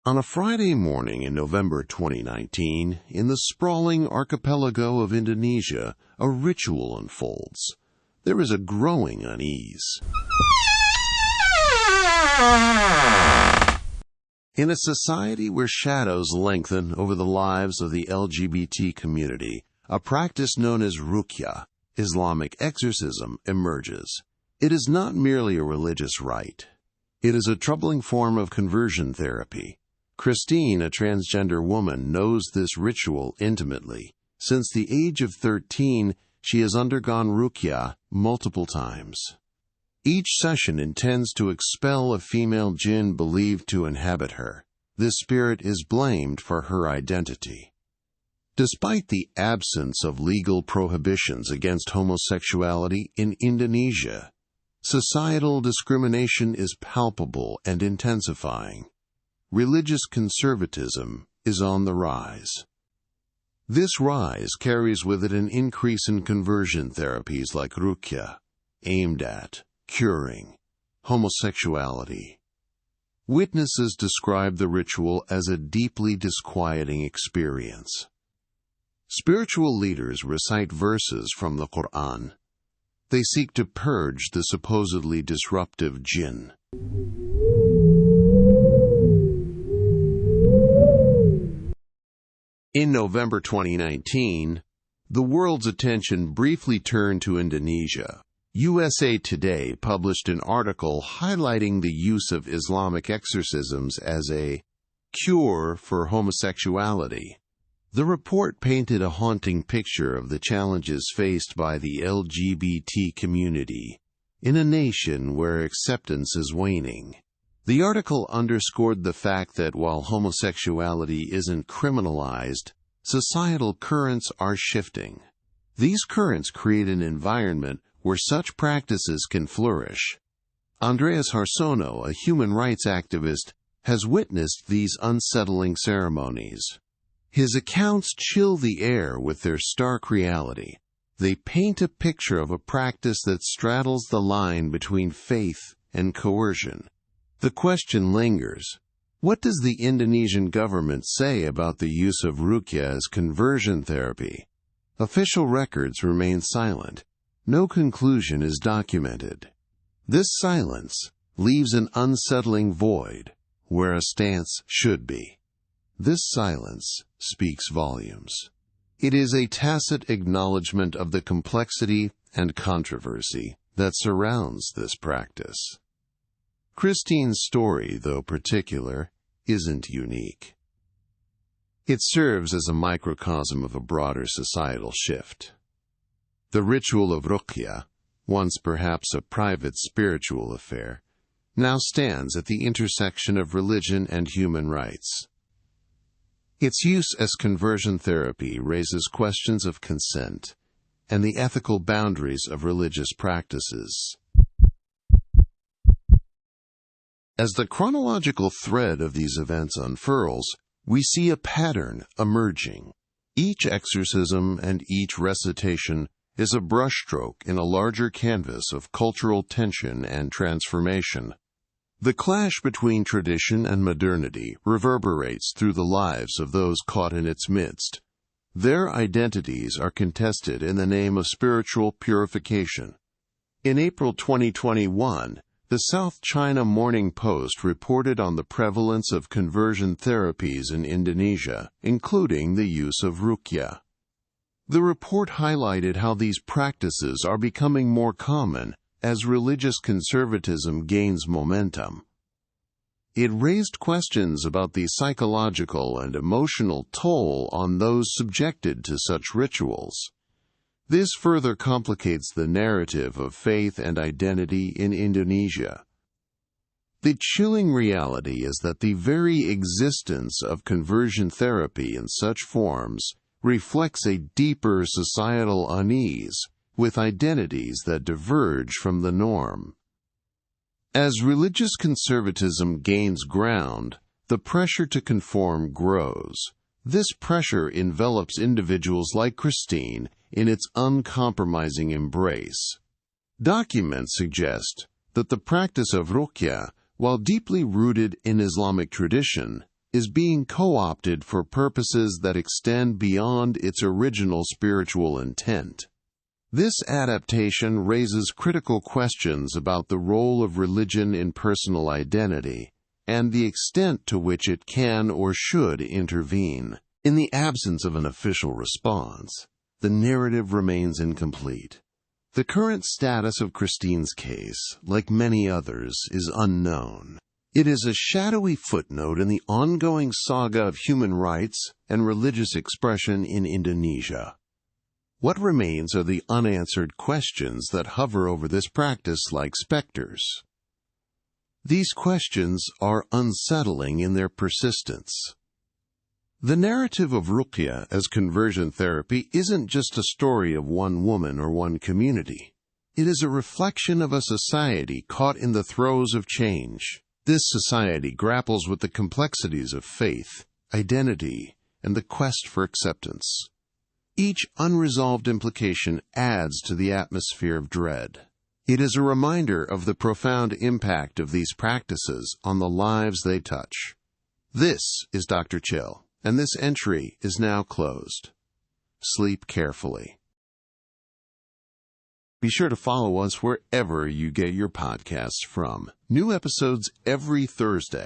On a Friday morning in November 2019, in the sprawling archipelago of Indonesia, a ritual unfolds. There is a growing unease. In a society where shadows lengthen over the lives of the LGBT community, a practice known as ruqyah, Islamic exorcism, emerges. It is not merely a religious rite. It is a troubling form of conversion therapy. Christine, a transgender woman, knows this ritual intimately. Since the age of 13, she has undergone ruqyah multiple times. Each session intends to expel a female jinn believed to inhabit her. This spirit is blamed for her identity. Despite the absence of legal prohibitions against homosexuality in Indonesia, societal discrimination is palpable and intensifying. Religious conservatism is on the rise. This rise carries with it an increase in conversion therapies like ruqyah, aimed at curing homosexuality. Witnesses describe the ritual as a deeply disquieting experience. Spiritual leaders recite verses from the Quran. They seek to purge the supposedly disruptive jinn. In November 2019, the world's attention briefly turned to Indonesia. USA Today published an article highlighting the use of Islamic exorcisms as a cure for homosexuality. The report painted a haunting picture of the challenges faced by the LGBT community in a nation where acceptance is waning. The article underscored the fact that while homosexuality isn't criminalized, societal currents are shifting. These currents create an environment where such practices can flourish. Andreas Harsono, a human rights activist, has witnessed these unsettling ceremonies. His accounts chill the air with their stark reality. They paint a picture of a practice that straddles the line between faith and coercion. The question lingers. What does the Indonesian government say about the use of ruqyah as conversion therapy? Official records remain silent. No conclusion is documented. This silence leaves an unsettling void where a stance should be. This silence speaks volumes. It is a tacit acknowledgement of the complexity and controversy that surrounds this practice. Christine's story, though particular, isn't unique. It serves as a microcosm of a broader societal shift. The ritual of ruqyah, once perhaps a private spiritual affair, now stands at the intersection of religion and human rights. Its use as conversion therapy raises questions of consent and the ethical boundaries of religious practices. As the chronological thread of these events unfurls, we see a pattern emerging. Each exorcism and each recitation is a brushstroke in a larger canvas of cultural tension and transformation. The clash between tradition and modernity reverberates through the lives of those caught in its midst. Their identities are contested in the name of spiritual purification. In April 2021, the South China Morning Post reported on the prevalence of conversion therapies in Indonesia, including the use of ruqyah. The report highlighted how these practices are becoming more common as religious conservatism gains momentum. It raised questions about the psychological and emotional toll on those subjected to such rituals. This further complicates the narrative of faith and identity in Indonesia. The chilling reality is that the very existence of conversion therapy in such forms reflects a deeper societal unease with identities that diverge from the norm. As religious conservatism gains ground, the pressure to conform grows. This pressure envelops individuals like Christine in its uncompromising embrace. Documents suggest that the practice of ruqyah, while deeply rooted in Islamic tradition, is being co-opted for purposes that extend beyond its original spiritual intent. This adaptation raises critical questions about the role of religion in personal identity and the extent to which it can or should intervene. In the absence of an official response, the narrative remains incomplete. The current status of Christine's case, like many others, is unknown. It is a shadowy footnote in the ongoing saga of human rights and religious expression in Indonesia. What remains are the unanswered questions that hover over this practice like specters. These questions are unsettling in their persistence. The narrative of Ruqya as conversion therapy isn't just a story of one woman or one community. It is a reflection of a society caught in the throes of change. This society grapples with the complexities of faith, identity, and the quest for acceptance. Each unresolved implication adds to the atmosphere of dread. It is a reminder of the profound impact of these practices on the lives they touch. This is Dr. Chill, and this entry is now closed. Sleep carefully. Be sure to follow us wherever you get your podcasts from. New episodes every Thursday.